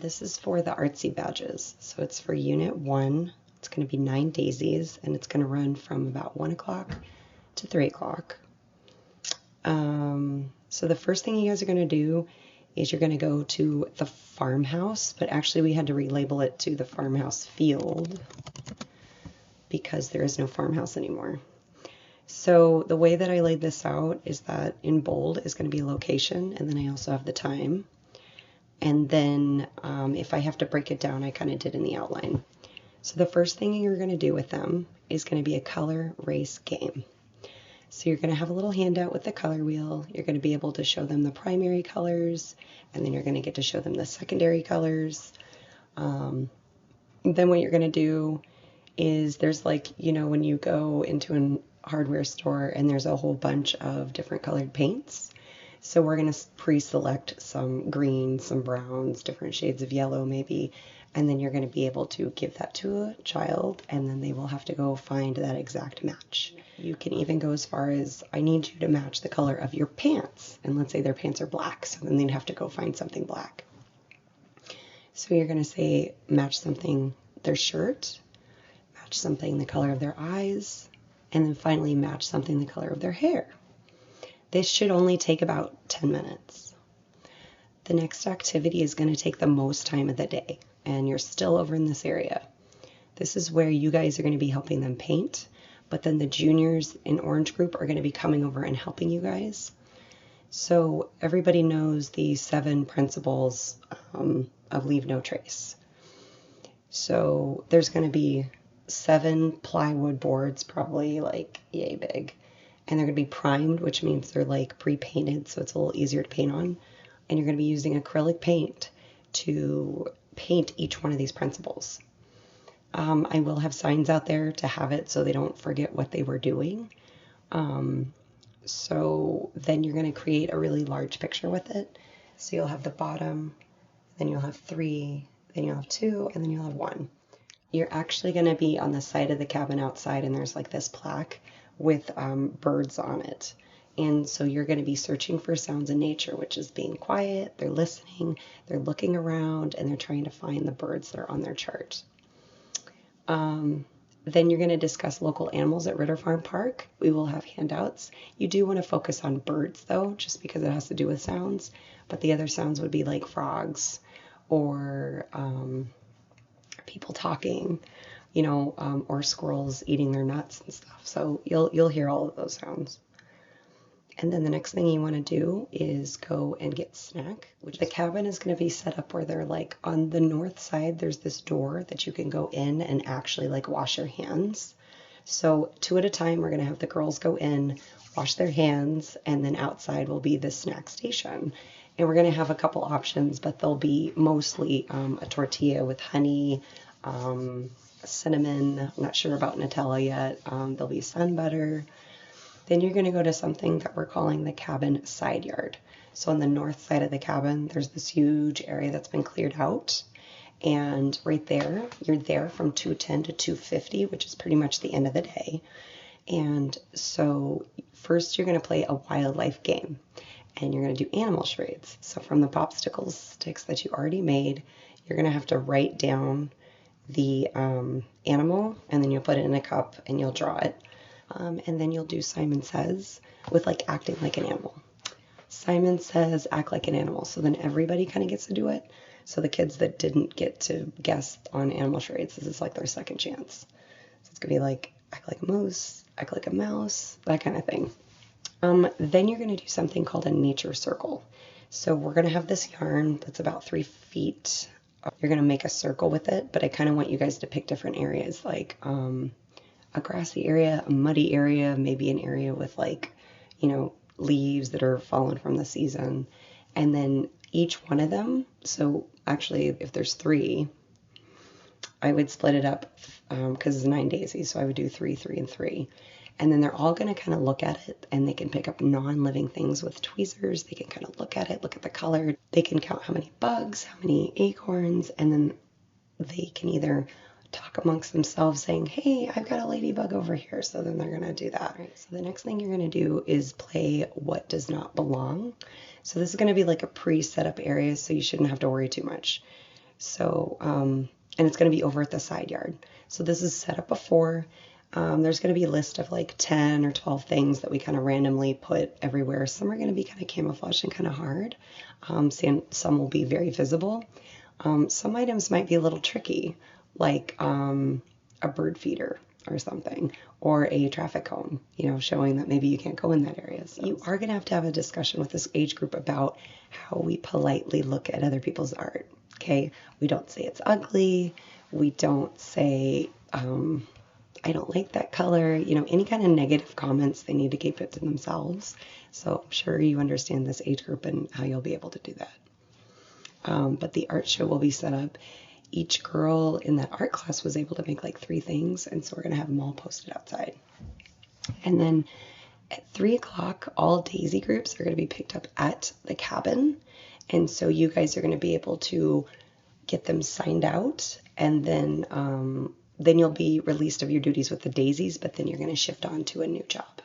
This is for the artsy badges. So it's for Unit 1. It's going to be 9 daisies, and it's going to run from about 1 o'clock to 3 o'clock. So the first thing you guys are going to do is you're going to go to the farmhouse, but actually we had to relabel it to the farmhouse field because there is no farmhouse anymore. So the way that I laid this out is that in bold is going to be location, and then I also have the time. And then if I have to break it down, I kind of did in the outline. So the first thing you're going to do with them is going to be a color race game. So you're going to have a little handout with the color wheel. You're going to be able to show them the primary colors, and then you're going to get to show them the secondary colors. Then what you're going to do is there's like, you know, when you go into a hardware store and there's a whole bunch of different colored paints. So we're going to pre-select some greens, some browns, different shades of yellow maybe, and then you're going to be able to give that to a child, and then they will have to go find that exact match. You can even go as far as, I need you to match the color of your pants, and let's say their pants are black, so then they'd have to go find something black. So you're going to say match something their shirt, match something the color of their eyes, and then finally match something the color of their hair. This should only take about 10 minutes. The next activity is going to take the most time of the day, and you're still over in this area. This is where you guys are going to be helping them paint, but then the juniors in Orange Group are going to be coming over and helping you guys. So everybody knows the 7 principles of Leave No Trace. So there's going to be 7 plywood boards, probably like yay big. And they're going to be primed, which means they're like pre-painted, so it's a little easier to paint on. And you're going to be using acrylic paint to paint each one of these principles. I will have signs out there to have it so they don't forget what they were doing. So then you're going to create a really large picture with it. So you'll have the bottom, then you'll have 3, then you'll have 2, and then you'll have 1. You're actually going to be on the side of the cabin outside, and there's like this plaque with birds on it. And so you're going to be searching for sounds in nature, which is being quiet, they're listening, they're looking around, and they're trying to find the birds that are on their chart. Then you're going to discuss local animals at Ritter Farm Park. We will have handouts. You do want to focus on birds, though, just because it has to do with sounds. But the other sounds would be like frogs or people talking, you know, or squirrels eating their nuts and stuff. So you'll hear all of those sounds. And then the next thing you want to do is go and get snack, which the cabin is going to be set up where they're like on the north side, there's this door that you can go in and actually like wash your hands. So 2 at a time, we're going to have the girls go in, wash their hands, and then outside will be the snack station. And we're going to have a couple options, but they'll be mostly a tortilla with honey, cinnamon, I'm not sure about Nutella yet. There'll be sun butter. Then you're going to go to something that we're calling the cabin side yard. So on the north side of the cabin, there's this huge area that's been cleared out. And right there, you're there from 2:10 to 2:50, which is pretty much the end of the day. And so first you're going to play a wildlife game. And you're going to do animal charades. So from the popsicle sticks that you already made, you're going to have to write down the animal, and then you'll put it in a cup and you'll draw it. And then you'll do Simon Says with like acting like an animal. Simon Says, act like an animal. So then everybody kind of gets to do it. So the kids that didn't get to guess on animal charades, this is like their second chance. So it's going to be like act like a moose, act like a mouse, that kind of thing. Then you're going to do something called a nature circle. So we're going to have this yarn that's about 3 feet. You're going to make a circle with it, but I kind of want you guys to pick different areas, like a grassy area, a muddy area, maybe an area with like, you know, leaves that are fallen from the season. And then each one of them, so actually if there's 3, I would split it up because it's 9 daisies, so I would do 3, 3, and 3. And then they're all going to kind of look at it, and they can pick up non-living things with tweezers. They can kind of look at it, look at the color. They can count how many bugs, how many acorns, and then they can either talk amongst themselves saying, hey, I've got a ladybug over here. So then they're going to do that. Right? So the next thing you're going to do is play What Does Not Belong. So this is going to be like a pre-set up area, so you shouldn't have to worry too much. So, and it's going to be over at the side yard. So this is set up before. There's going to be a list of like 10 or 12 things that we kind of randomly put everywhere. Some are going to be kind of camouflaged and kind of hard. Some will be very visible. Some items might be a little tricky, like a bird feeder or something, or a traffic cone, showing that maybe you can't go in that area. So you are going to have a discussion with this age group about how we politely look at other people's art. Okay, we don't say it's ugly. We don't say, I don't like that color. Any kind of negative comments, they need to keep it to themselves. So I'm sure you understand this age group and how you'll be able to do that. But the art show will be set up. Each girl in that art class was able to make like 3 things, and so we're going to have them all posted outside. And then at 3 o'clock, all Daisy groups are going to be picked up at the cabin. And so you guys are going to be able to get them signed out, and then you'll be released of your duties with the Daisies, but then you're going to shift on to a new job.